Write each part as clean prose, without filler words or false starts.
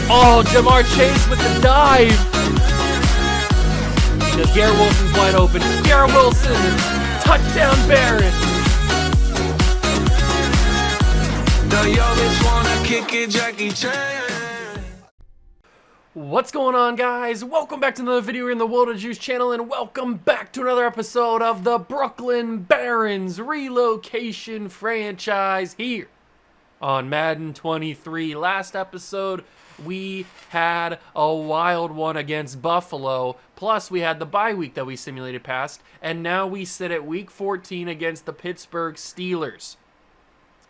Oh, Jamar Chase with the dive. Because Garrett Wilson's wide open. Garrett Wilson, touchdown Barron. What's going on, guys? Welcome back to another video here in the World of Juice channel, and welcome back to another episode of the Brooklyn Barons Relocation franchise here on Madden 23. Last episode, we had a wild one against Buffalo, plus we had the bye week that we simulated past, and now we sit at week 14 against the Pittsburgh Steelers.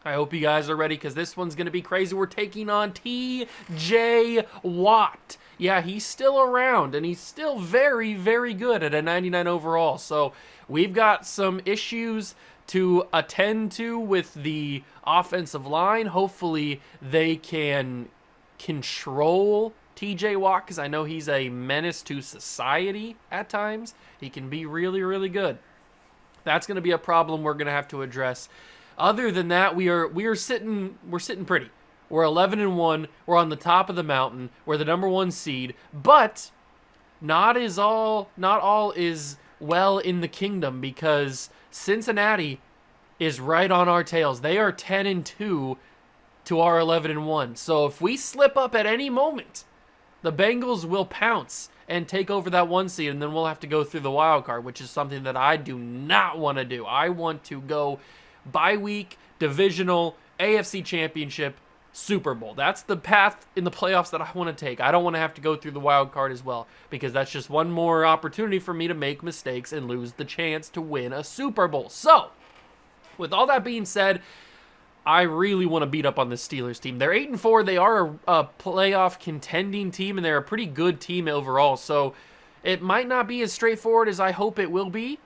I hope you guys are ready, because this one's going to be crazy. We're taking on TJ Watt. Yeah, he's still around, and he's still very, very good at a 99 overall. So we've got some issues to attend to with the offensive line. Hopefully they can control TJ Watt, because I know he's a menace to society at times. He can be really, really good. That's going to be a problem we're going to have to address. Other than that, we're sitting pretty. We're 11-1. We're on the top of the mountain. We're the number 1 seed, but not all is well in the kingdom, because Cincinnati is right on our tails. They are 10-2 to our 11-1. So if we slip up at any moment, the Bengals will pounce and take over that 1 seed, and then we'll have to go through the wild card, which is something that I do not want to do. I want to go bye week, divisional, AFC championship, Super Bowl. That's the path in the playoffs that I want to take. I don't want to have to go through the wild card as well, because that's just one more opportunity for me to make mistakes and lose the chance to win a Super Bowl. So, with all that being said, I really want to beat up on the Steelers team. They're 8-4. They are a playoff contending team, and they're a pretty good team overall. So, it might not be as straightforward as I hope it will be,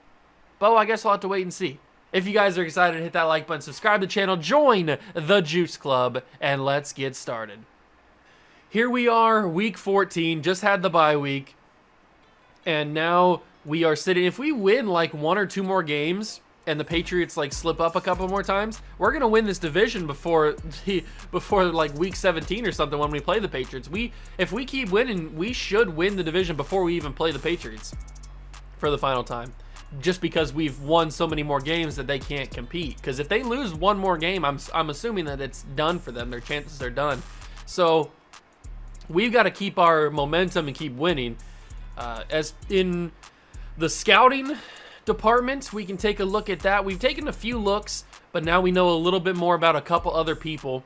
but I guess I'll have to wait and see. If you guys are excited, hit that like button, subscribe to the channel, join the Juice Club, and let's get started. Here we are, week 14, just had the bye week, and now we are sitting. If we win like 1 or 2 more games, and the Patriots like slip up a couple more times, we're gonna win this division before like week 17 or something when we play the Patriots. If we keep winning, we should win the division before we even play the Patriots for the final time. Just because we've won so many more games that they can't compete. Because if they lose 1 more game, I'm assuming that it's done for them. Their chances are done. So we've got to keep our momentum and keep winning. As in the scouting department, we can take a look at that. We've taken a few looks, but now we know a little bit more about a couple other people.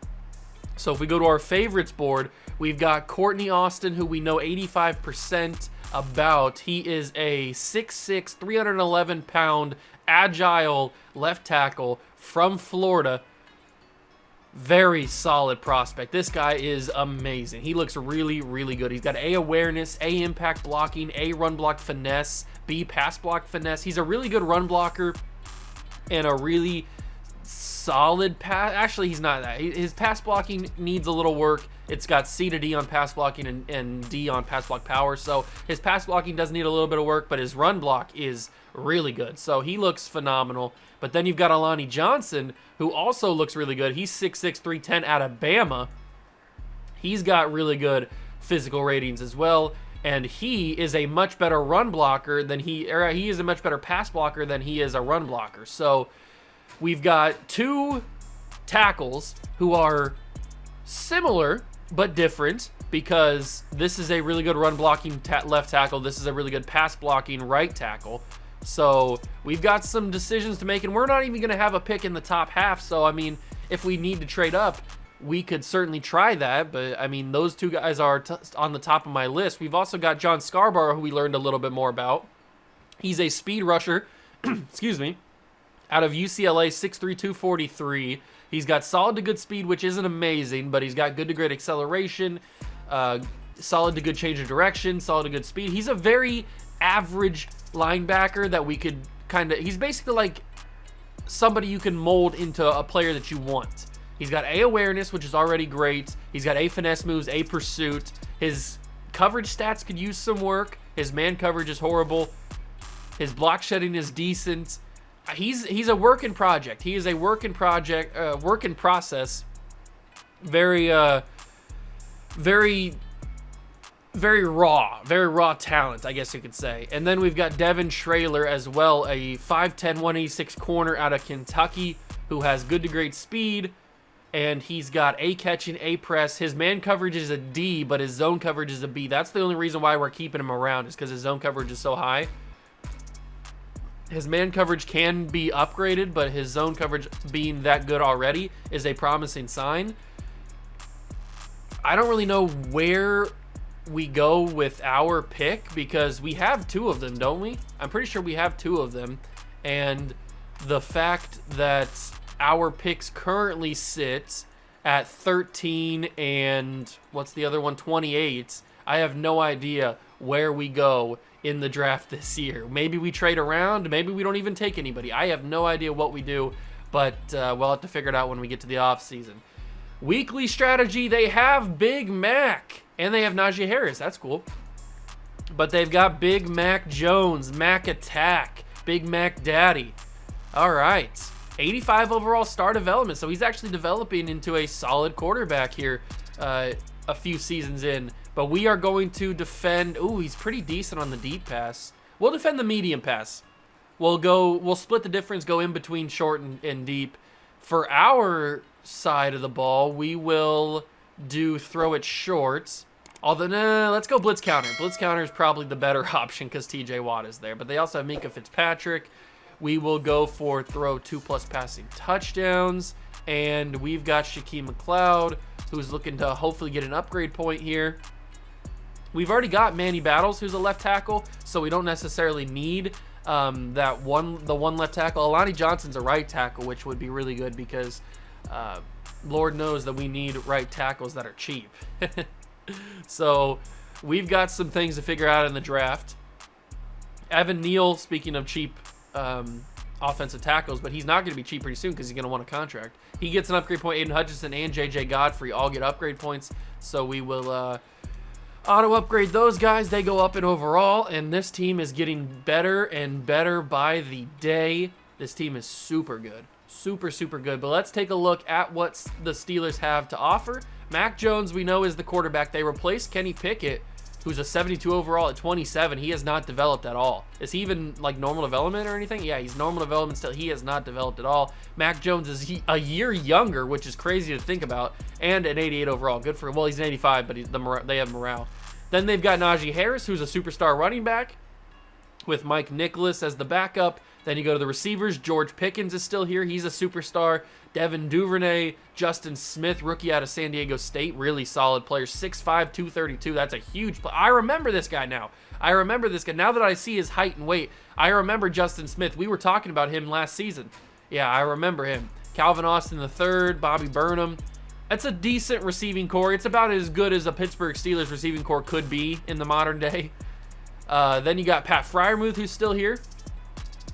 So if we go to our favorites board, we've got Courtney Austin, who we know 85% about. He is a 6'6", 311-pound, agile left tackle from Florida. Very solid prospect. This guy is amazing. He looks really, really good. He's got A, awareness, A, impact blocking, A, run block finesse, B, pass block finesse. He's a really good run blocker and a really solid pass. Actually, he's not that. His pass blocking needs a little work. It's got C to D on pass blocking and D on pass block power. So his pass blocking does need a little bit of work, but his run block is really good. So he looks phenomenal. But then you've got Alani Johnson, who also looks really good. He's 6'6", 310 out of Bama. He's got really good physical ratings as well. And he is a much better run blocker than he is a much better pass blocker than he is a run blocker. So we've got 2 tackles who are similar but different, because this is a really good run blocking left tackle. This is a really good pass blocking right tackle. So we've got some decisions to make, and we're not even going to have a pick in the top half. So, I mean, if we need to trade up, we could certainly try that. But, I mean, those 2 guys are on the top of my list. We've also got John Scarborough, who we learned a little bit more about. He's a speed rusher, excuse me, out of UCLA, 6'3", 243. He's got solid to good speed, which isn't amazing, but he's got good to great acceleration, solid to good change of direction, solid to good speed. He's a very average linebacker that we could he's basically like somebody you can mold into a player that you want. He's got A, awareness, which is already great. He's got A, finesse moves, A, pursuit. His coverage stats could use some work. His man coverage is horrible. His block shedding is decent. He's a work in project. He is a work in process. Very, very raw talent, I guess you could say. And then we've got Devin Traylor as well, a 5'10", 186 corner out of Kentucky who has good to great speed, and he's got A catch and A press. His man coverage is a D, but his zone coverage is a B. That's the only reason why we're keeping him around, is because his zone coverage is so high. His man coverage can be upgraded, but his zone coverage being that good already is a promising sign. I don't really know where we go with our pick, because we have two of them, don't we? I'm pretty sure we have two of them, and the fact that our picks currently sit at 13 and what's the other one, 28, I have no idea where we go in the draft this year. Maybe we trade around, maybe we don't even take anybody. I have no idea what we do, but we'll have to figure it out when we get to the off season. Weekly strategy, they have Big Mac and they have Najee Harris. That's cool. But they've got Big Mac Jones, Mac Attack, Big Mac Daddy. All right. 85 overall star development. So he's actually developing into a solid quarterback here a few seasons in. But we are going to defend. Ooh, he's pretty decent on the deep pass. We'll defend the medium pass. We'll split the difference, go in between short and deep. For our side of the ball, we will do throw it short. Although, let's go blitz counter. Blitz counter is probably the better option because TJ Watt is there. But they also have Minka Fitzpatrick. We will go for throw 2+ passing touchdowns. And we've got Shaquem McLeod, who's looking to hopefully get an upgrade point here. We've already got Manny Battles, who's a left tackle, so we don't necessarily need the one left tackle. Alani Johnson's a right tackle, which would be really good because Lord knows that we need right tackles that are cheap. So we've got some things to figure out in the draft. Evan Neal, speaking of cheap offensive tackles, but he's not going to be cheap pretty soon because he's going to want a contract. He gets an upgrade point. Aiden Hutchinson and J.J. Godfrey all get upgrade points, so we will auto-upgrade those guys. They go up in overall, and this team is getting better and better by the day. This team is super good. Super, super good. But let's take a look at what the Steelers have to offer. Mac Jones, we know, is the quarterback. They replaced Kenny Pickett, who's a 72 overall at 27. He has not developed at all. Is he even like normal development or anything? Yeah, he's normal development still. He has not developed at all. Mac Jones is a year younger, which is crazy to think about, and an 88 overall. Good for him. Well, he's an 85, but they have morale. Then they've got Najee Harris, who's a superstar running back, with Mike Nicholas as the backup. Then you go to the receivers. George Pickens is still here. He's a superstar. Devin Duvernay, Justin Smith, rookie out of San Diego State, really solid player. 6'5", 232. That's a huge play. I remember this guy now. I remember this guy. Now that I see his height and weight, I remember Justin Smith. We were talking about him last season. Yeah, I remember him. Calvin Austin III, Bobby Burnham. That's a decent receiving core. It's about as good as a Pittsburgh Steelers receiving core could be in the modern day. Then you got Pat Freiermuth, who's still here.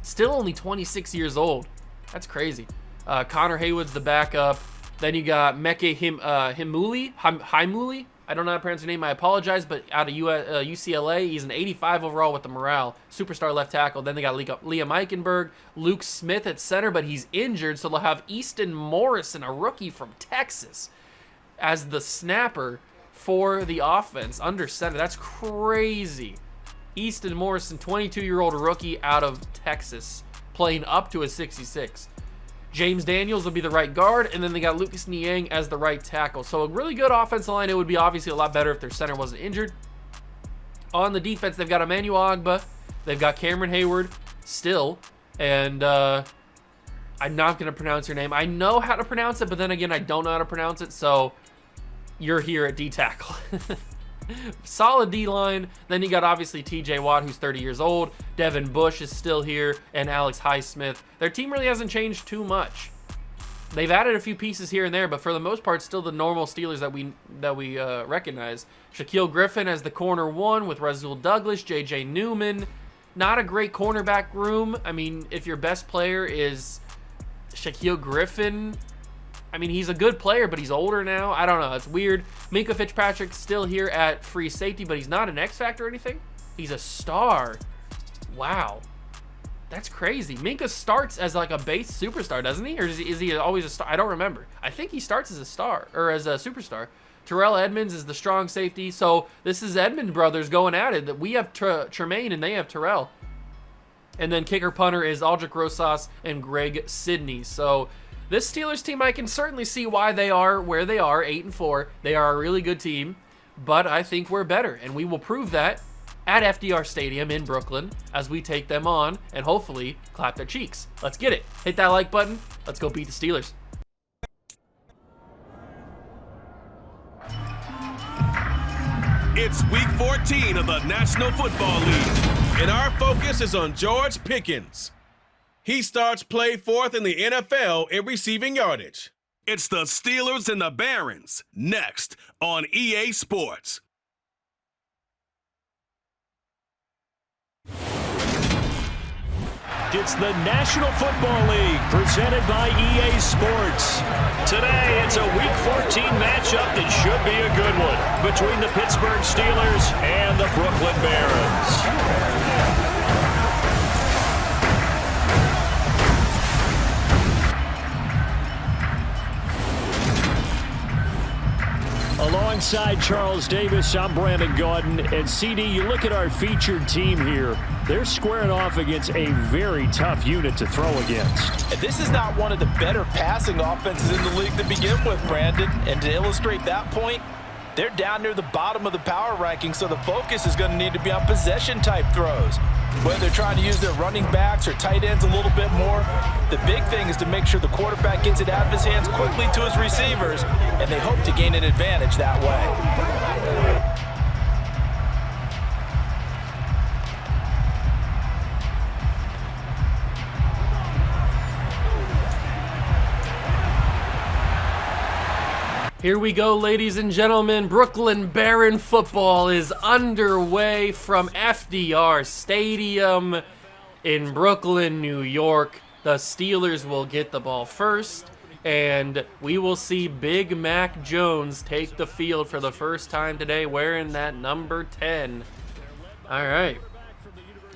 Still only 26 years old. That's crazy. Connor Haywood's the backup. Then you got Meke Himuli. I don't know how to pronounce your name. I apologize, but out of UCLA, he's an 85 overall with the morale. Superstar left tackle. Then they got Liam Eichenberg, Luke Smith at center, but he's injured, so they'll have Easton Morrison, a rookie from Texas, as the snapper for the offense under center. That's crazy. Easton Morrison, 22-year-old rookie out of Texas, playing up to a 66. James Daniels will be the right guard, and then they got Lucas Niang as the right tackle. So a really good offensive line. It would be obviously a lot better if their center wasn't injured. On the defense, they've got Emmanuel Ogbah. They've got Cameron Hayward still. And I'm not going to pronounce your name. I know how to pronounce it, but then again, I don't know how to pronounce it. So you're here at D-tackle. Solid D-line. Then you got obviously TJ Watt, who's 30 years old. Devin Bush is still here, and Alex Highsmith. Their team really hasn't changed too much. They've added a few pieces here and there, but for the most part, still the normal Steelers that we recognize. Shaquille Griffin as the corner one with Rasul Douglas, J.J. Newman. Not a great cornerback room. I mean, if your best player is Shaquille Griffin, I mean, he's a good player, but he's older now. I don't know. It's weird. Minka Fitzpatrick's still here at free safety, but he's not an X factor or anything. He's a star. Wow. That's crazy. Minka starts as like a base superstar, doesn't he? Or is he always a star? I don't remember. I think he starts as a star or as a superstar. Terrell Edmonds is the strong safety. So this is Edmond brothers going at it. That we have Tremaine and they have Terrell. And then kicker punter is Aldrich Rosas and Greg Sidney. So this Steelers team, I can certainly see why they are where they are, 8-4. They are a really good team, but I think we're better, and we will prove that at FDR Stadium in Brooklyn as we take them on and hopefully clap their cheeks. Let's get it. Hit that like button. Let's go beat the Steelers. It's week 14 of the National Football League, and our focus is on George Pickens. He starts play fourth in the NFL in receiving yardage. It's the Steelers and the Barons, next on EA Sports. It's the National Football League presented by EA Sports. Today, it's a Week 14 matchup that should be a good one between the Pittsburgh Steelers and the Brooklyn Barons. Alongside Charles Davis, I'm Brandon Gaudin. And CD, you look at our featured team here. They're squaring off against a very tough unit to throw against. And this is not one of the better passing offenses in the league to begin with, Brandon. And to illustrate that point, they're down near the bottom of the power ranking, so the focus is going to need to be on possession-type throws. Whether they're trying to use their running backs or tight ends a little bit more, the big thing is to make sure the quarterback gets it out of his hands quickly to his receivers, and they hope to gain an advantage that way. Here we go, ladies and gentlemen. Brooklyn Baron football is underway from FDR Stadium in Brooklyn, New York. The Steelers will get the ball first, and we will see Big Mac Jones take the field for the first time today wearing that number 10. All right.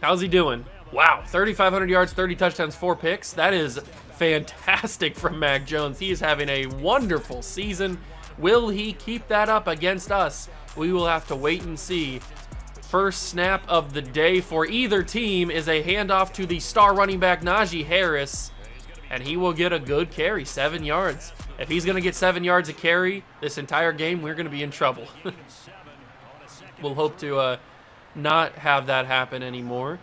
How's he doing? Wow, 3,500 yards, 30 touchdowns, 4 picks. That is fantastic from Mac Jones. He is having a wonderful season. Will he keep that up against us? We will have to wait and see. First snap of the day for either team is a handoff to the star running back Najee Harris, and he will get a good carry, 7 yards. If he's going to get 7 yards a carry this entire game, we're going to be in trouble. We'll hope to not have that happen anymore.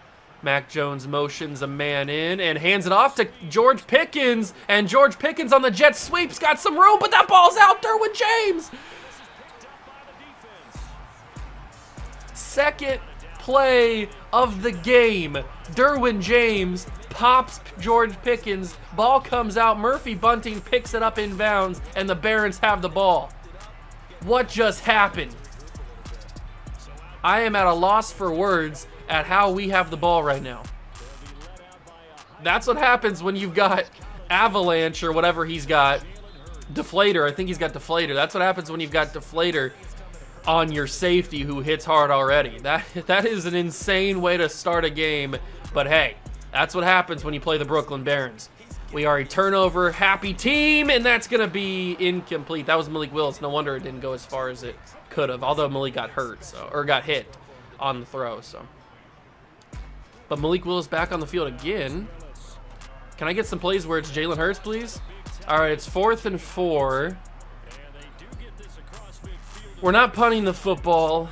Mac Jones motions a man in and hands it off to George Pickens. And George Pickens on the jet sweep's got some room, but that ball's out. Derwin James. Second play of the game. Derwin James pops George Pickens. Ball comes out. Murphy Bunting picks it up in bounds, and the Barons have the ball. What just happened? I am at a loss for words at how we have the ball right now. That's what happens when you've got Avalanche or whatever he's got. Deflator. I think he's got Deflator. That's what happens when you've got Deflator on your safety who hits hard already. That is an insane way to start a game. But hey, that's what happens when you play the Brooklyn Barons. We are a turnover happy team, and that's going to be incomplete. That was Malik Willis. No wonder it didn't go as far as it could have, although Malik got hurt, or got hit on the throw. So, but Malik Willis back on the field again. Can I get some plays where it's Jalen Hurts, please? All right, it's 4th and 4. We're not punting the football.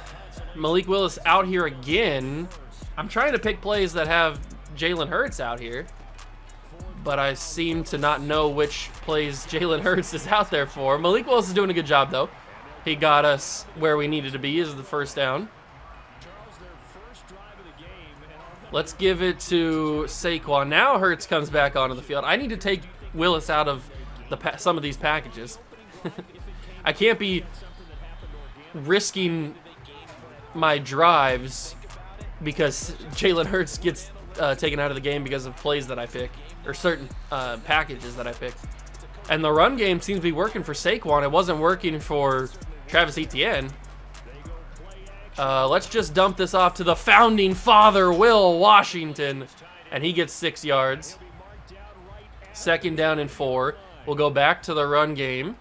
Malik Willis out here again. I'm trying to pick plays that have Jalen Hurts out here, but I seem to not know which plays Jalen Hurts is out there for. Malik Willis is doing a good job, though. He got us where we needed to be is the first down. Let's give it to Saquon. Now Hurts comes back onto the field. I need to take Willis out of some of these packages. I can't be risking my drives because Jalen Hurts gets taken out of the game because of plays that I pick or certain packages that I pick. And the run game seems to be working for Saquon. It wasn't working for Travis Etienne. Let's just dump this off to the founding father, Will Washington. and he gets 6 yards. 2nd down and 4. We'll go back to the run game.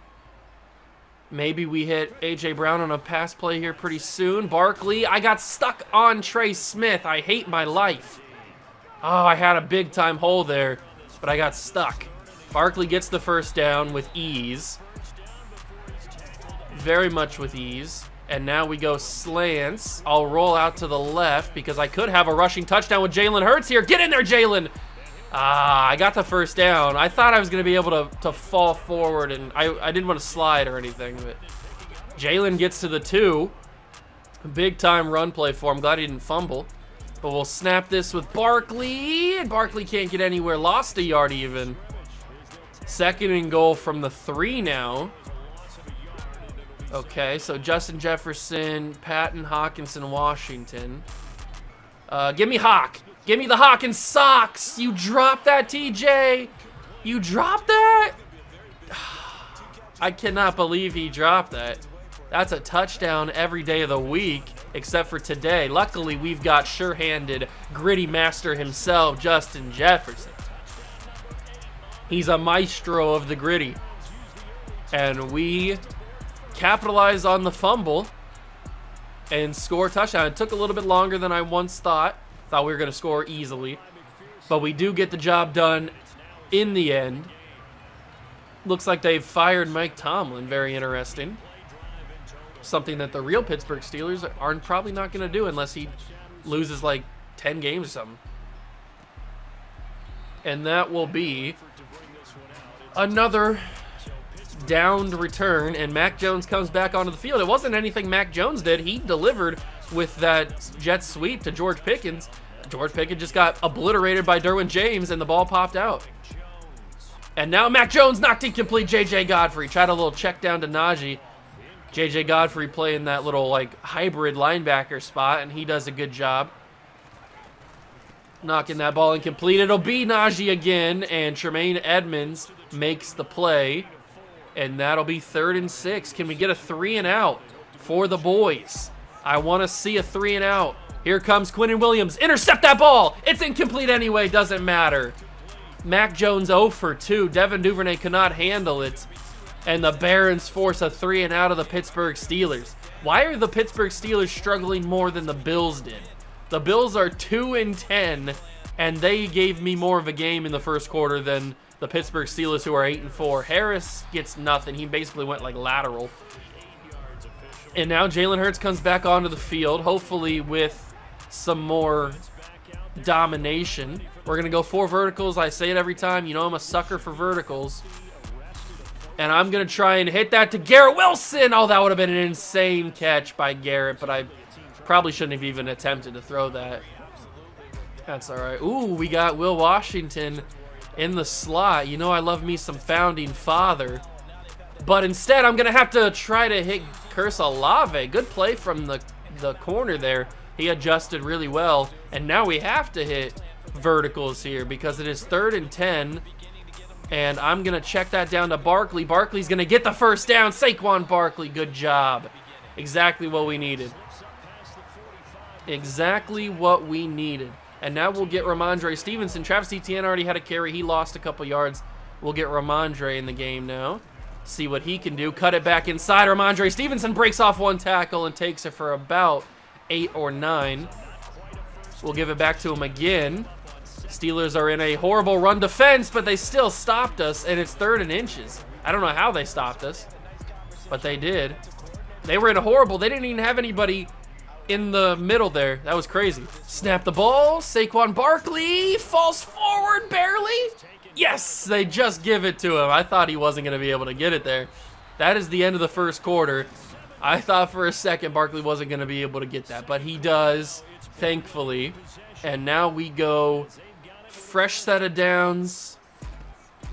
Maybe we hit A.J. Brown on a pass play here pretty soon. Barkley, I got stuck on Trey Smith. I hate my life. Oh, I had a big-time hole there, but I got stuck. Barkley gets the 1st down with ease. Very much with ease. And now we go slants. I'll roll out to the left because I could have a rushing touchdown with Jalen Hurts here. Get in there, Jalen! I got the 1st down. I thought I was going to be able to fall forward, and I didn't want to slide or anything, but Jalen gets to the 2. Big-time run play for him. Glad he didn't fumble. But we'll snap this with Barkley, and Barkley can't get anywhere. Lost a yard even. 2nd and goal from the 3 now. Okay, so Justin Jefferson, Patton, Hawkinson, Washington. Give me Hawk. Give me the Hawk and socks. You dropped that, TJ. You dropped that? I cannot believe he dropped that. That's a touchdown every day of the week, except for today. Luckily, we've got sure-handed, gritty master himself, Justin Jefferson. He's a maestro of the gritty. And we capitalize on the fumble and score a touchdown. It took a little bit longer than I once thought. Thought we were going to score easily. But we do get the job done in the end. Looks like they've fired Mike Tomlin. Very interesting. Something that the real Pittsburgh Steelers are probably not going to do unless he loses like 10 games or something. And that will be another downed return, and Mac Jones comes back onto the field. It wasn't anything Mac Jones did. He delivered with that jet sweep to George Pickens. George Pickens just got obliterated by Derwin James, and the ball popped out. And now Mac Jones knocked incomplete. J.J. Godfrey tried a little check down to Najee. J.J. Godfrey playing that little like hybrid linebacker spot, and he does a good job knocking that ball incomplete. It'll be Najee again, and Tremaine Edmonds makes the play. And that'll be 3rd and 6. Can we get a 3 and out for the boys? I want to see a 3 and out. Here comes Quinnen Williams. Intercept that ball. It's incomplete anyway. Doesn't matter. Mac Jones 0 for 2. Devin Duvernay could not handle it. And the Barons force a 3 and out of the Pittsburgh Steelers. Why are the Pittsburgh Steelers struggling more than the Bills did? The Bills are 2-10, and they gave me more of a game in the first quarter than the Pittsburgh Steelers, who are 8-4. Harris gets nothing. He basically went like lateral. And now Jalen Hurts comes back onto the field, hopefully with some more domination. We're going to go 4 verticals. I say it every time. You know I'm a sucker for verticals. And I'm going to try and hit that to Garrett Wilson. Oh, that would have been an insane catch by Garrett, but I probably shouldn't have even attempted to throw that. That's all right. Ooh, we got Will Washington in the slot. You know I love me some founding father. But instead, I'm going to have to try to hit Curse Olave. Good play from the corner there. He adjusted really well. And now we have to hit verticals here because it is 3rd and 10. And I'm going to check that down to Barkley. Barkley's going to get the 1st down. Saquon Barkley, good job. Exactly what we needed. Exactly what we needed. And now we'll get Ramondre Stevenson. Travis Etienne already had a carry. He lost a couple yards. We'll get Ramondre in the game now. See what he can do. Cut it back inside. Ramondre Stevenson breaks off 1 tackle and takes it for about 8 or 9. We'll give it back to him again. Steelers are in a horrible run defense, but they still stopped us, and it's 3rd and inches. I don't know how they stopped us, but they did. They were in a horrible. They didn't even have anybody in the middle there. That was crazy. Snap the ball. Saquon Barkley falls forward barely. Yes, they just give it to him. I thought he wasn't going to be able to get it there. That is the end of the first quarter. I thought for a second Barkley wasn't going to be able to get that, but he does, thankfully. And now we go fresh set of downs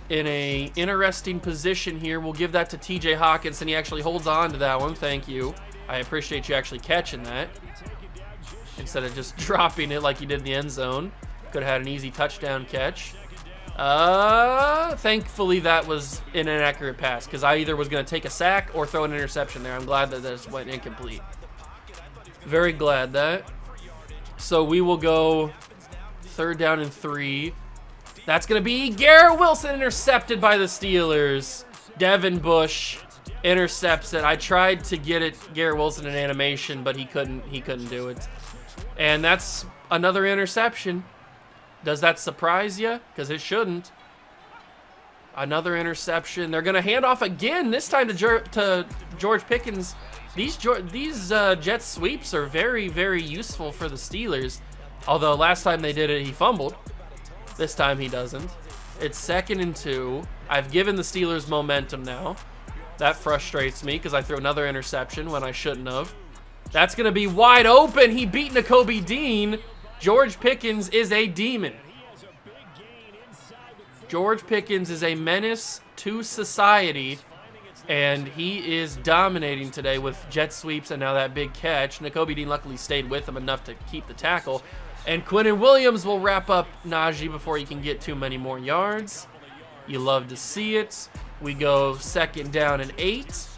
in a interesting position here. We'll give that to TJ Hawkinson. He actually holds on to that one. Thank you. I appreciate you actually catching that instead of just dropping it like you did in the end zone. Could have had an easy touchdown catch. Thankfully that was an inaccurate pass because I either was going to take a sack or throw an interception there. I'm glad that this went incomplete. Very glad that. So we will go 3rd down and 3. That's going to be Garrett Wilson intercepted by the Steelers. Devin Bush intercepts it. I tried to get it, Garrett Wilson, in animation, but he couldn't do it. And that's another interception. Does that surprise you? Because it shouldn't. Another interception. They're going to hand off again, this time to George Pickens. These jet sweeps are very, very useful for the Steelers. Although last time they did it, he fumbled. This time he doesn't. It's 2nd and 2. I've given the Steelers momentum now. That frustrates me because I threw another interception when I shouldn't have. That's going to be wide open. He beat Nakobe Dean. George Pickens is a demon. George Pickens is a menace to society, and he is dominating today with jet sweeps and now that big catch. Nakobe Dean luckily stayed with him enough to keep the tackle. And Quinnen Williams will wrap up Najee before he can get too many more yards. You love to see it. We go 2nd down and 8.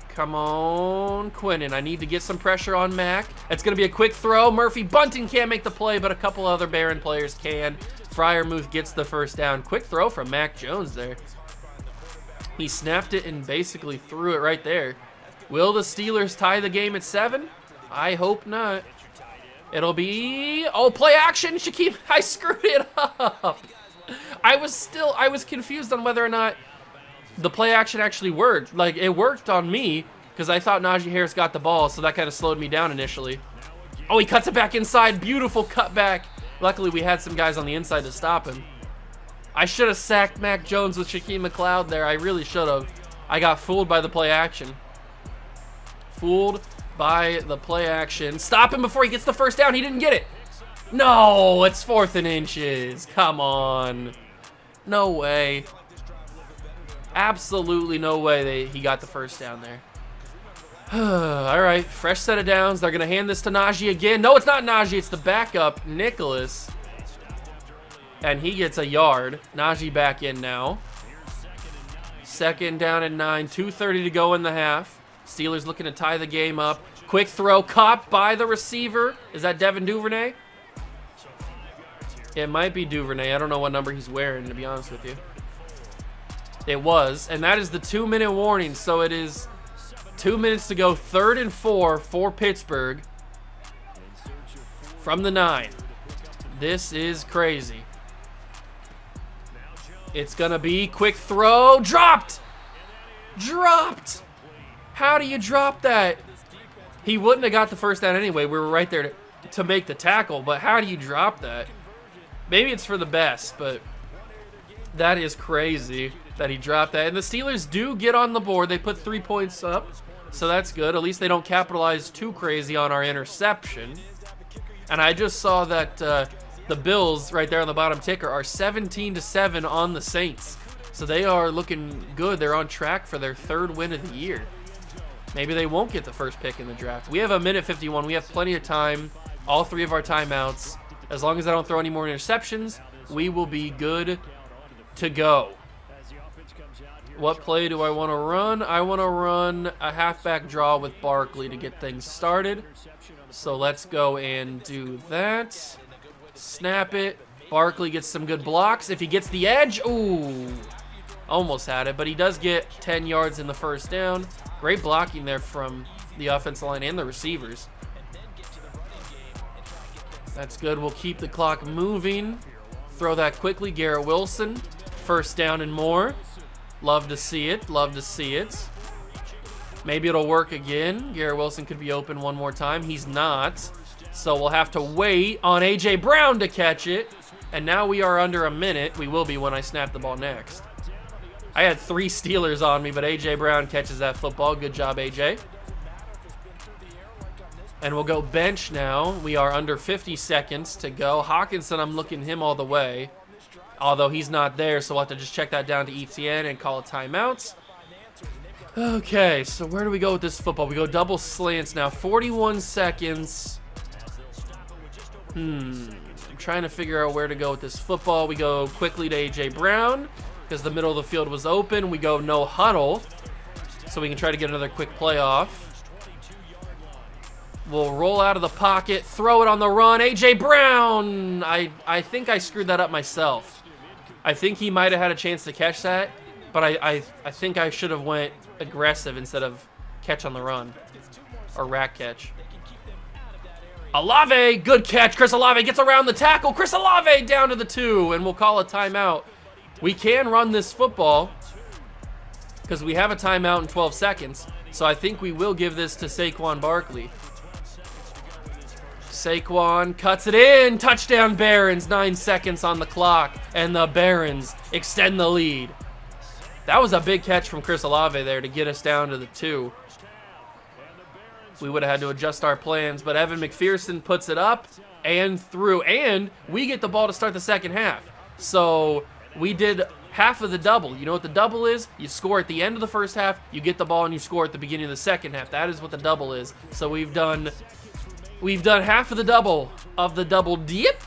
Come on, Quinnen. I need to get some pressure on Mac. It's going to be a quick throw. Murphy Bunting can't make the play, but a couple other Baron players can. Freiermuth gets the 1st down. Quick throw from Mac Jones there. He snapped it and basically threw it right there. Will the Steelers tie the game at 7? I hope not. It'll be, oh, play action, Shaquem. I screwed it up. I was confused on whether or not the play action actually worked. Like, it worked on me because I thought Najee Harris got the ball, so that kind of slowed me down initially. Oh, he cuts it back inside. Beautiful cutback. Luckily, we had some guys on the inside to stop him. I should have sacked Mac Jones with Shaquem McLeod there. I really should have. I got fooled by the play action. Fooled by the play action. Stop him before he gets the 1st down. He didn't get it. No, it's 4th and inches. Come on. No way. Absolutely no way he got the 1st down there. All right, fresh set of downs. They're going to hand this to Najee again. No, it's not Najee. It's the backup, Nicholas. And he gets a yard. Najee back in now. 2nd down and 9. 2:30 to go in the half. Steelers looking to tie the game up. Quick throw caught by the receiver. Is that Devin Duvernay? It might be Duvernay. I don't know what number he's wearing, to be honest with you. It was. And that is the 2-minute warning. So it is 2 minutes to go. 3rd and 4 for Pittsburgh. From the 9. This is crazy. It's going to be quick throw. Dropped! Dropped! How do you drop that? He wouldn't have got the 1st down anyway. We were right there to make the tackle. But how do you drop that? Maybe it's for the best, but that is crazy that he dropped that. And the Steelers do get on the board. They put 3 points up, so that's good. At least they don't capitalize too crazy on our interception. And I just saw that the Bills right there on the bottom ticker are 17-7 on the Saints. So they are looking good. They're on track for their 3rd win of the year. Maybe they won't get the 1st pick in the draft. We have 1:51. We have plenty of time. All 3 of our timeouts. As long as I don't throw any more interceptions, we will be good to go. What play do I want to run? I want to run a halfback draw with Barkley to get things started. So let's go and do that. Snap it. Barkley gets some good blocks. If he gets the edge, ooh, almost had it, but he does get 10 yards in the 1st down. Great blocking there from the offensive line and the receivers. That's good. We'll keep the clock moving. Throw that quickly. Garrett Wilson. 1st down and more. Love to see it. Love to see it. Maybe it'll work again. Garrett Wilson could be open one more time. He's not. So we'll have to wait on A.J. Brown to catch it. And now we are under a minute. We will be when I snap the ball next. I had 3 Steelers on me, but A.J. Brown catches that football. Good job, A.J. And we'll go bench now. We are under 50 seconds to go. Hawkinson, I'm looking him all the way. Although he's not there, so we'll have to just check that down to ETN and call a timeout. Okay, so where do we go with this football? We go double slants now. 41 seconds. I'm trying to figure out where to go with this football. We go quickly to A.J. Brown because the middle of the field was open. We go no huddle so we can try to get another quick play off. will roll out of the pocket, throw it on the run. A.J. Brown! I think I screwed that up myself. I think he might have had a chance to catch that, but I think I should have went aggressive instead of catch on the run. Or rack catch. Olave, good catch. Chris Olave gets around the tackle. Chris Olave down to the 2, and we'll call a timeout. We can run this football because we have a timeout in 12 seconds. So I think we will give this to Saquon Barkley. Saquon cuts it in. Touchdown Barons. 9 seconds on the clock, and the Barons extend the lead. That was a big catch from Chris Olave there to get us down to the 2. We would have had to adjust our plans, but Evan McPherson puts it up and through, and we get the ball to start the second half. So we did half of the double. You know what the double is? You score at the end of the first half, you get the ball, and you score at the beginning of the second half. That is what the double is. So we've done half of the double dip,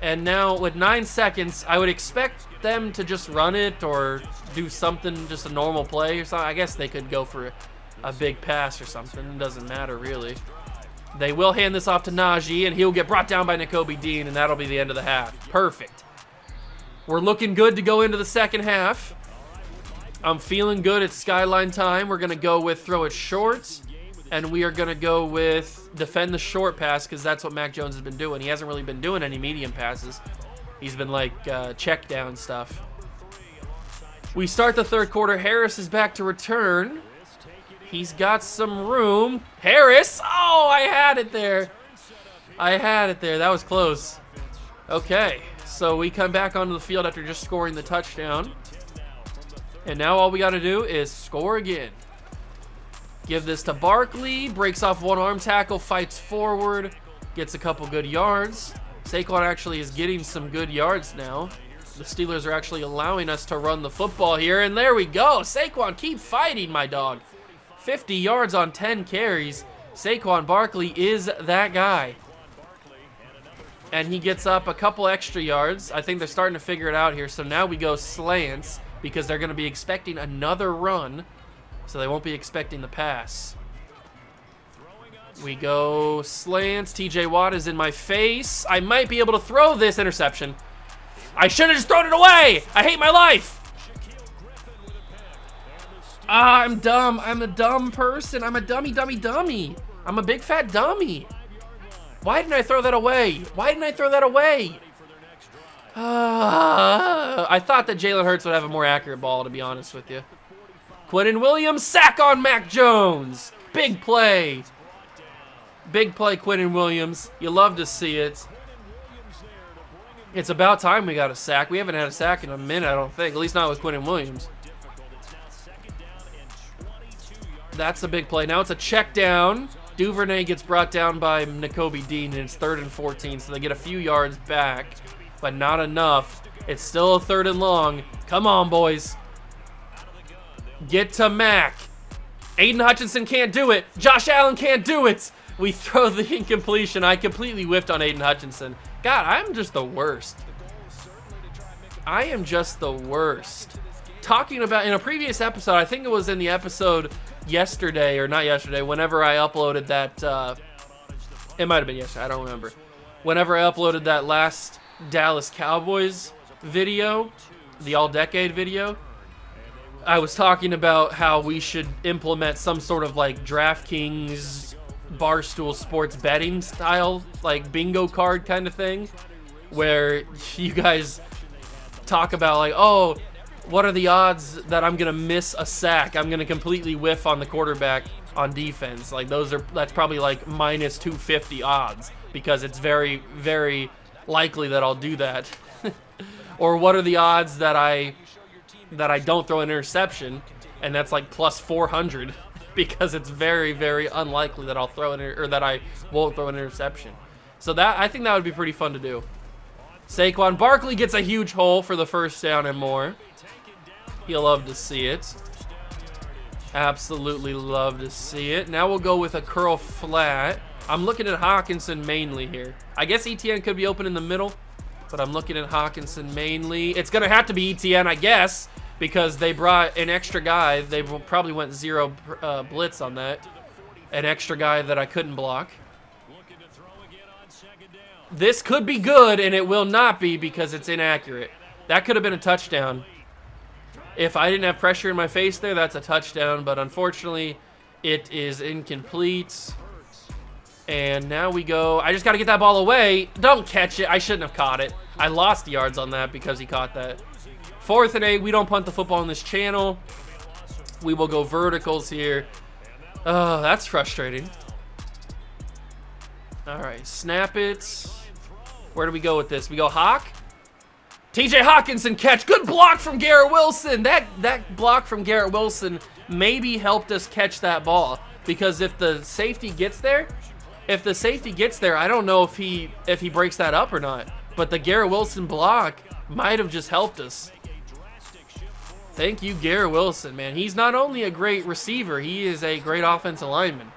and now with 9 seconds, I would expect them to just run it or do something, just a normal play or something. I guess they could go for a big pass or something. It doesn't matter, really. They will hand this off to Najee, and he'll get brought down by Nakobe Dean, and that'll be the end of the half. Perfect. We're looking good to go into the second half. I'm feeling good. It's Skyline time. We're going to go with throw it short, and we are going to go with defend the short pass because that's what Mac Jones has been doing. He hasn't really been doing any medium passes. He's been, like, check down stuff. We start the third quarter. Harris is back to return. He's got some room. Harris! Oh, I had it there. That was close. Okay, so we come back onto the field after just scoring the touchdown. And now all we got to do is score again. Give this to Barkley. Breaks off one arm tackle, fights forward, gets a couple good yards. Saquon actually is getting some good yards now. The Steelers are actually allowing us to run the football here, and there we go. Saquon, keep fighting, my dog. 50 yards on 10 carries. Saquon Barkley is that guy. And he gets up a couple extra yards. I think they're starting to figure it out here. So now we go slants because they're going to be expecting another run. So they won't be expecting the pass. We go slants. TJ Watt is in my face. I might be able to throw this interception. I should have just thrown it away. I hate my life. I'm dumb. I'm a dumb person. I'm a dummy. I'm a big fat dummy. Why didn't I throw that away? I thought that Jalen Hurts would have a more accurate ball, to be honest with you. Quinnen Williams, sack on Mac Jones. Big play. Quinnen Williams. You love to see it. It's about time we got a sack. We haven't had a sack in a minute, I don't think. At least not with Quinnen Williams. That's a big play. Now it's a check down. Duvernay gets brought down by Nakobe Dean, and it's 3rd and 14, so they get a few yards back, but not enough. It's still a 3rd and long. Come on, boys. Get to Mac. Aiden Hutchinson can't do it. Josh Allen can't do it. We throw the incompletion. I completely whiffed on Aiden Hutchinson. God, I'm just the worst. Talking about, in a previous episode, I think it was in the episode yesterday, or not yesterday, whenever I uploaded that, it might have been yesterday, I don't remember. Whenever I uploaded that last Dallas Cowboys video, the all-decade video, I was talking about how we should implement some sort of like DraftKings Barstool Sports betting style, like bingo card kind of thing, where you guys talk about like, oh, what are the odds that I'm gonna miss a sack? I'm gonna completely whiff on the quarterback on defense. Like that's probably like minus 250 odds because it's very, very likely that I'll do that. Or what are the odds that I don't throw an interception, and that's like plus 400 because it's very, very unlikely that I'll throw that I won't throw an interception. So that, I think that would be pretty fun to do. Saquon Barkley gets a huge hole for the first down and more. You'll love to see it. Absolutely love to see it. Now we'll go with a curl flat. I'm looking at Hawkinson mainly here. I guess ETN could be open in the middle, but I'm looking at Hawkinson mainly. It's going to have to be ETN, I guess, because they brought an extra guy. They probably went zero blitz on that. an extra guy that I couldn't block. This could be good, and it will not be because it's inaccurate. That could have been a touchdown. If I didn't have pressure in my face there, that's a touchdown, but unfortunately, it is incomplete. And now we go. I just got to get that ball away. Don't catch it. I shouldn't have caught it. I lost yards on that because he caught that. 4th and 8. We don't punt the football on this channel. We will go verticals here. Oh, that's frustrating. All right, snap it. Where do we go with this? We go Hawk. TJ Hawkinson catch. Good block from Garrett Wilson. That block from Garrett Wilson maybe helped us catch that ball, because if the safety gets there, I don't know if he breaks that up or not. But the Garrett Wilson block might have just helped us. Thank you, Garrett Wilson, man. He's not only a great receiver, he is a great offensive lineman.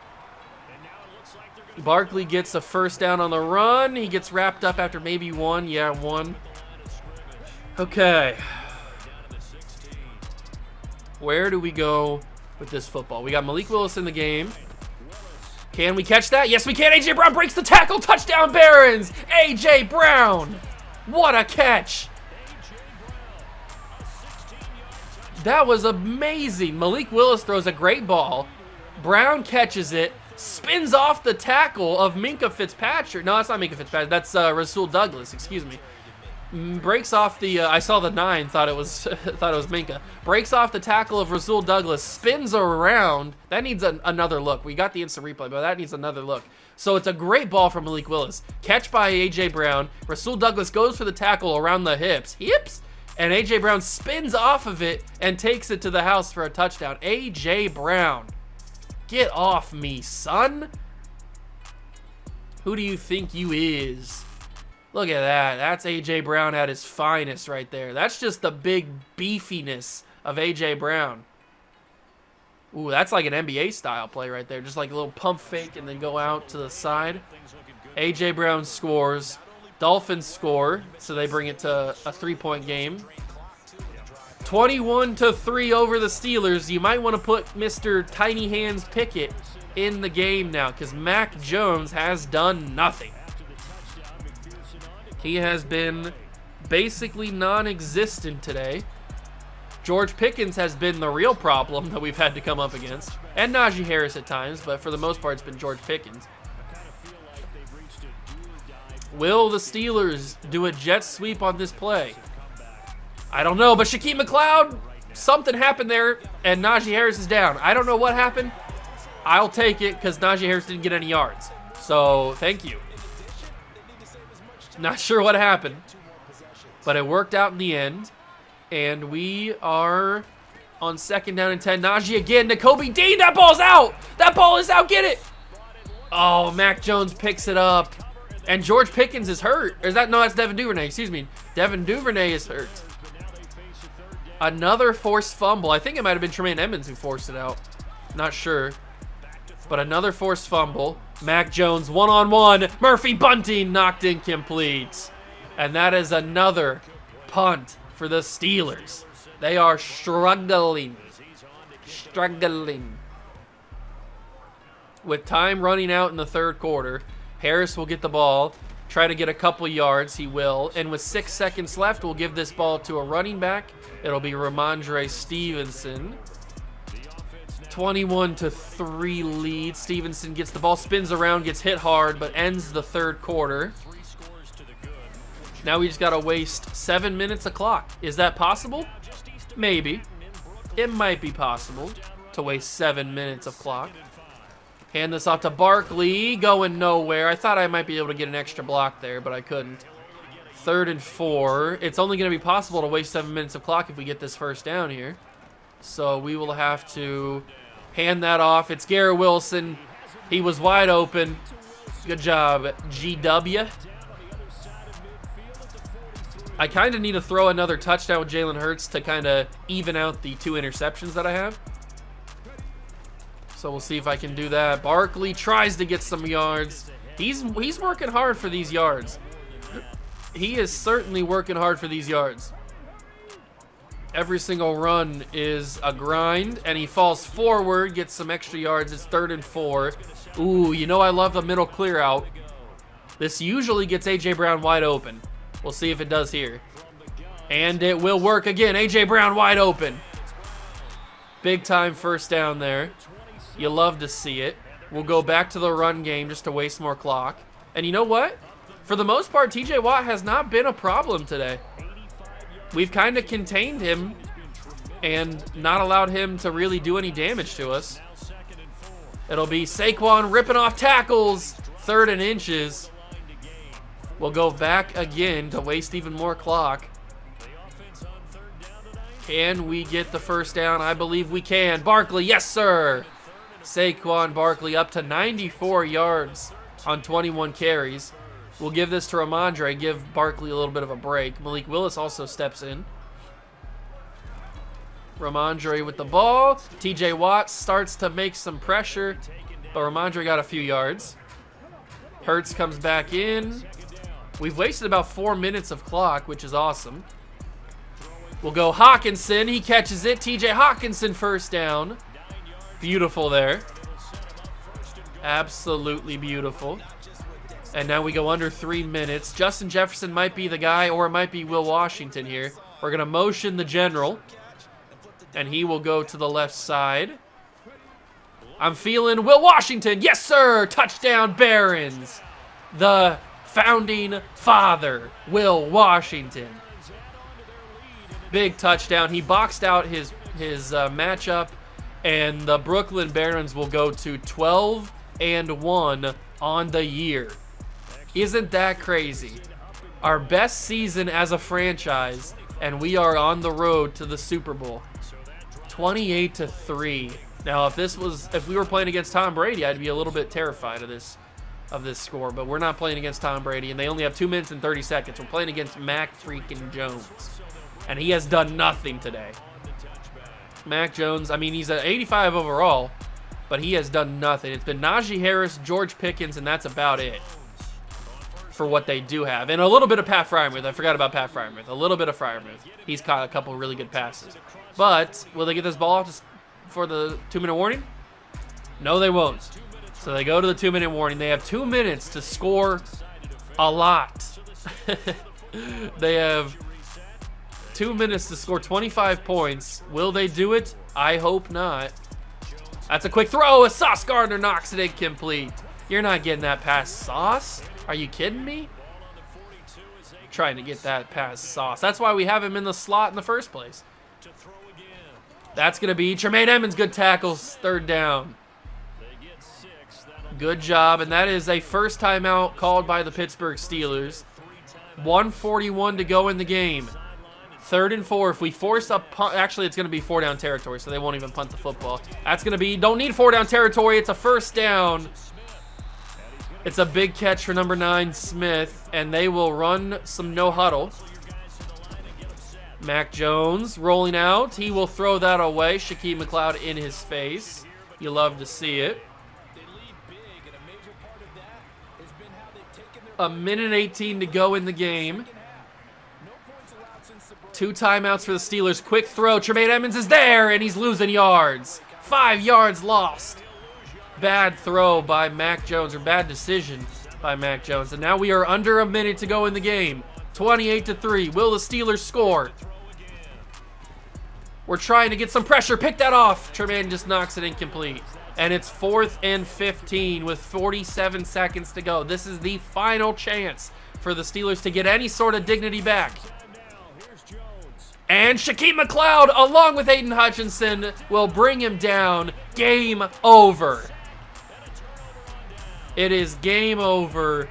Barkley gets a first down on the run. He gets wrapped up after maybe one. Yeah, one. Okay. Where do we go with this football? We got Malik Willis in the game. Can we catch that? Yes, we can. A.J. Brown breaks the tackle. Touchdown, Barons. A.J. Brown. What a catch. That was amazing. Malik Willis throws a great ball. Brown catches it. Spins off the tackle of Minkah Fitzpatrick. No, that's not Minkah Fitzpatrick. That's Rasul Douglas. Excuse me. Breaks off the. I saw the 9. Thought it was Minkah. Breaks off the tackle of Rasul Douglas. Spins around. That needs another look. We got the instant replay, but that needs another look. So it's a great ball from Malik Willis. Catch by A.J. Brown. Rasul Douglas goes for the tackle around the hips. And A.J. Brown spins off of it and takes it to the house for a touchdown. A.J. Brown. Get off me, son. Who do you think you is? Look at that. That's A.J. Brown at his finest right there. That's just the big beefiness of A.J. Brown. Ooh, that's like an NBA style play right there. Just like a little pump fake and then go out to the side. A.J. Brown scores. Dolphins score, so they bring it to a 3-point game. 21-3 over the Steelers. You might want to put Mr. Tiny Hands Pickett in the game now, because Mac Jones has done nothing. He has been basically non-existent today. George Pickens has been the real problem that we've had to come up against. And Najee Harris at times, but for the most part, it's been George Pickens. Will the Steelers do a jet sweep on this play? I don't know, but Shaquille McLeod, something happened there, and Najee Harris is down. I don't know what happened. I'll take it because Najee Harris didn't get any yards. So, thank you. Not sure what happened, but it worked out in the end. And we are on 2nd down and 10. Najee again. Nakobe Dean, that ball's out. That ball is out. Get it. Oh, Mac Jones picks it up. And George Pickens is hurt. Or is that? No, that's Devin Duvernay. Excuse me. Devin Duvernay is hurt. Another forced fumble. I think it might have been Tremaine Edmonds who forced it out. Not sure. But another forced fumble. Mac Jones one-on-one. Murphy Bunting knocked incomplete. And that is another punt for the Steelers. They are struggling. With time running out in the 3rd quarter, Harris will get the ball, try to get a couple yards. He will. And with 6 seconds left, we'll give this ball to a running back. It'll be Ramondre Stevenson. 21-3 lead. Stevenson gets the ball, spins around, gets hit hard, but ends the 3rd quarter. Now we just got to waste 7 minutes of clock. Is that possible? Maybe. It might be possible to waste 7 minutes of clock. Hand this off to Barkley, going nowhere. I thought I might be able to get an extra block there, but I couldn't. 3rd and 4. It's only going to be possible to waste 7 minutes of clock if we get this first down here. So we will have to hand that off. It's Garrett Wilson. He was wide open. Good job, GW. I kind of need to throw another touchdown with Jalen Hurts to kind of even out the 2 interceptions that I have. So we'll see if I can do that. Barkley tries to get some yards. He's working hard for these yards. He is certainly working hard for these yards. Every single run is a grind, and he falls forward, gets some extra yards. It's 3rd and 4. Ooh, you know I love the middle clear out. This usually gets A.J. Brown wide open. We'll see if it does here. And it will work again. A.J. Brown wide open. Big time first down there. You love to see it. We'll go back to the run game just to waste more clock. And you know what? For the most part, TJ Watt has not been a problem today. We've kind of contained him and not allowed him to really do any damage to us. It'll be Saquon ripping off tackles. 3rd and inches. We'll go back again to waste even more clock. Can we get the first down? I believe we can. Barkley, yes, sir. Saquon Barkley up to 94 yards on 21 carries. We'll give this to Ramondre, give Barkley a little bit of a break. Malik Willis also steps in. Ramondre with the ball. TJ Watt starts to make some pressure, but Ramondre got a few yards. Hurts comes back in. We've wasted about 4 minutes of clock, which is awesome. We'll go Hawkinson. He catches it. TJ Hawkinson first down. Beautiful there. Absolutely beautiful. And now we go under 3 minutes. Justin Jefferson might be the guy, or it might be Will Washington here. We're going to motion the general, and he will go to the left side. I'm feeling Will Washington. Yes, sir. Touchdown, Barons. The founding father, Will Washington. Big touchdown. He boxed out his matchup, and the Brooklyn Barons will go to 12-1 on the year. Isn't that crazy? Our best season as a franchise, and we are on the road to the Super Bowl. 28-3. Now, if we were playing against Tom Brady, I'd be a little bit terrified of this score, but we're not playing against Tom Brady, and they only have 2 minutes and 30 seconds. We're playing against Mac freaking Jones, and he has done nothing today. Mac Jones, I mean, he's at 85 overall, but he has done nothing. It's been Najee Harris, George Pickens, and that's about it for what they do have. And a little bit of Pat Freiermuth. I forgot about Pat Freiermuth. A little bit of Freiermuth. He's caught a couple of really good passes. But will they get this ball off for the 2-minute warning? No, they won't. So they go to the 2-minute warning. They have 2 minutes to score a lot. They have 2 minutes to score 25 points. Will they do it? I hope not. That's a quick throw. Sauce Gardner knocks it incomplete. You're not getting that past Sauce. Are you kidding me? Trying to get that past Sauce. That's why we have him in the slot in the first place. That's going to be Tremaine Edmonds. Good tackles. 3rd down. Good job. And that is a first timeout called by the Pittsburgh Steelers. 1:41 to go in the game. 3rd and 4. If we force a punt, actually it's going to be 4-down territory, so they won't even punt the football. That's going to be, don't need 4-down territory. It's a first down. It's a big catch for number 9, Smith, and they will run some no huddle. Mac Jones rolling out. He will throw that away. Shaquille McLeod in his face. You love to see it. 1:18 to go in the game. 2 timeouts for the Steelers. Quick throw. Tremaine Edmonds is there, and he's losing yards. 5 yards lost. Bad throw by Mac Jones, or bad decision by Mac Jones. And now we are under a minute to go in the game. 28-3. Will the Steelers score? We're trying to get some pressure. Pick that off. Tremaine just knocks it incomplete. And it's 4th and 15 with 47 seconds to go. This is the final chance for the Steelers to get any sort of dignity back. And Shaquille McLeod, along with Aiden Hutchinson, will bring him down. Game over. It is game over.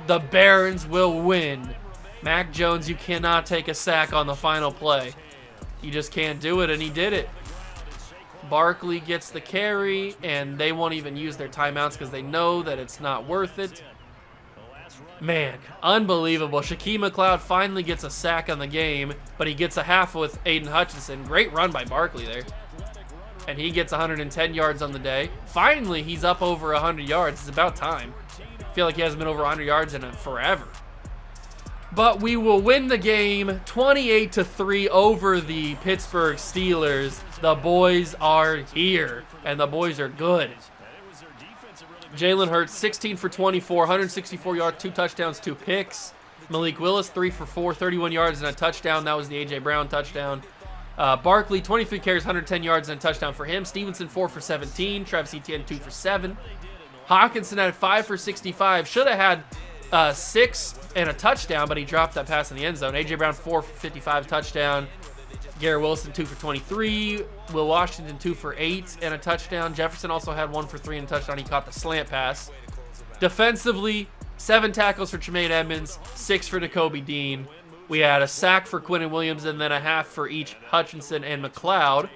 The Barons will win. Mac Jones, you cannot take a sack on the final play. You just can't do it, and he did it. Barkley gets the carry, and they won't even use their timeouts because they know that it's not worth it. Man, unbelievable. Shaquille McLeod finally gets a sack on the game, but he gets a half with Aiden Hutchinson. Great run by Barkley there. And he gets 110 yards on the day. Finally, he's up over 100 yards. It's about time. I feel like he hasn't been over 100 yards in forever. But we will win the game 28-3 over the Pittsburgh Steelers. The boys are here, and the boys are good. Jalen Hurts, 16 for 24, 164 yards, 2 touchdowns, 2 picks. Malik Willis, 3 for 4, 31 yards and a touchdown. That was the A.J. Brown touchdown. Barkley, 23 carries, 110 yards and a touchdown for him. Stevenson, 4 for 17. Travis Etienne, 2 for 7. Hawkinson had 5 for 65. Should have had 6 and a touchdown, but he dropped that pass in the end zone. A.J. Brown, 4 for 55, touchdown. Garrett Wilson, 2 for 23. Will Washington, 2 for 8 and a touchdown. Jefferson also had 1 for 3 and a touchdown. He caught the slant pass. Defensively, 7 tackles for Tremaine Edmonds, 6 for Nakobe Dean. We had a sack for Quinnen Williams and then a half for each Hutchinson and McLeod.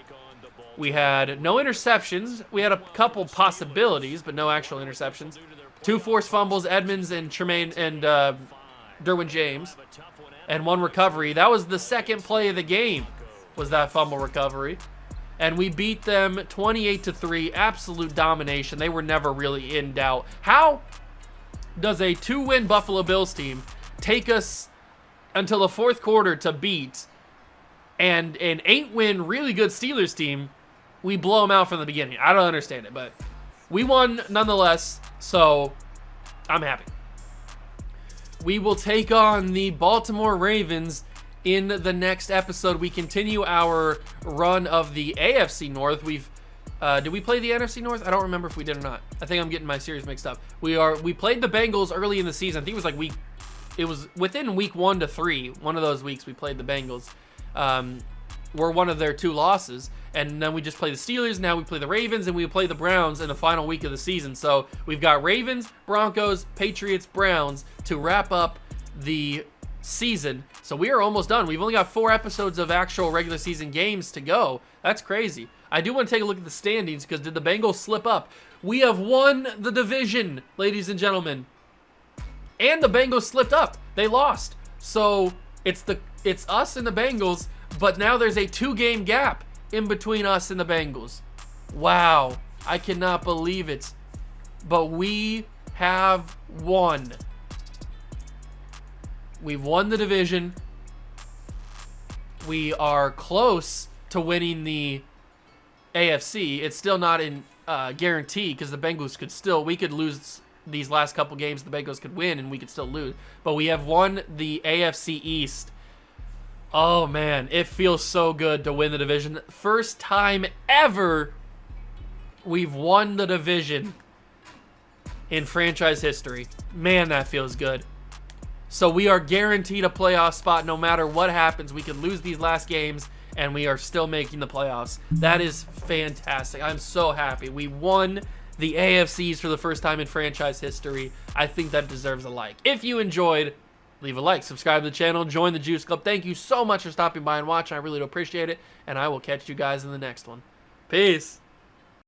We had no interceptions. We had a couple possibilities, but no actual interceptions. 2 forced fumbles, Edmonds and Tremaine and Derwin James, and 1 recovery. That was the second play of the game, was that fumble recovery. And we beat them 28-3, absolute domination. They were never really in doubt. How does a 2-win Buffalo Bills team take us until the 4th quarter to beat, and an 8-win really good Steelers team, we blow them out from the beginning? I don't understand it, but we won nonetheless, so I'm happy. We will take on the Baltimore Ravens in the next episode. We continue our run of the AFC North. Did we play the NFC North? I don't remember if we did or not. I think I'm getting my series mixed up. We played the Bengals early in the season. I think it was within week 1 to 3. One of those weeks we played the Bengals. We're one of their 2 losses. And then we just play the Steelers. Now we play the Ravens, and we play the Browns in the final week of the season. So we've got Ravens, Broncos, Patriots, Browns to wrap up the season. So we are almost done. We've only got 4 episodes of actual regular season games to go. That's crazy. I do want to take a look at the standings, because did the Bengals slip up? We have won the division, ladies and gentlemen. And the Bengals slipped up. They lost. So it's us and the Bengals, but now there's a 2-game gap in between us and the Bengals. Wow. I cannot believe it. But we have won. We've won the division. We are close to winning the AFC. It's still not in guarantee, because the Bengals we could lose these last couple games. The Bengals could win and we could still lose. But we have won the AFC East. Oh man, it feels so good to win the division. First time ever we've won the division in franchise history. Man, that feels good. So we are guaranteed a playoff spot no matter what happens. We could lose these last games and we are still making the playoffs. That is fantastic. I'm so happy. We won the AFCs for the first time in franchise history. I think that deserves a like. If you enjoyed, leave a like, subscribe to the channel, join the Juice Club. Thank you so much for stopping by and watching. I really do appreciate it, and I will catch you guys in the next one. Peace.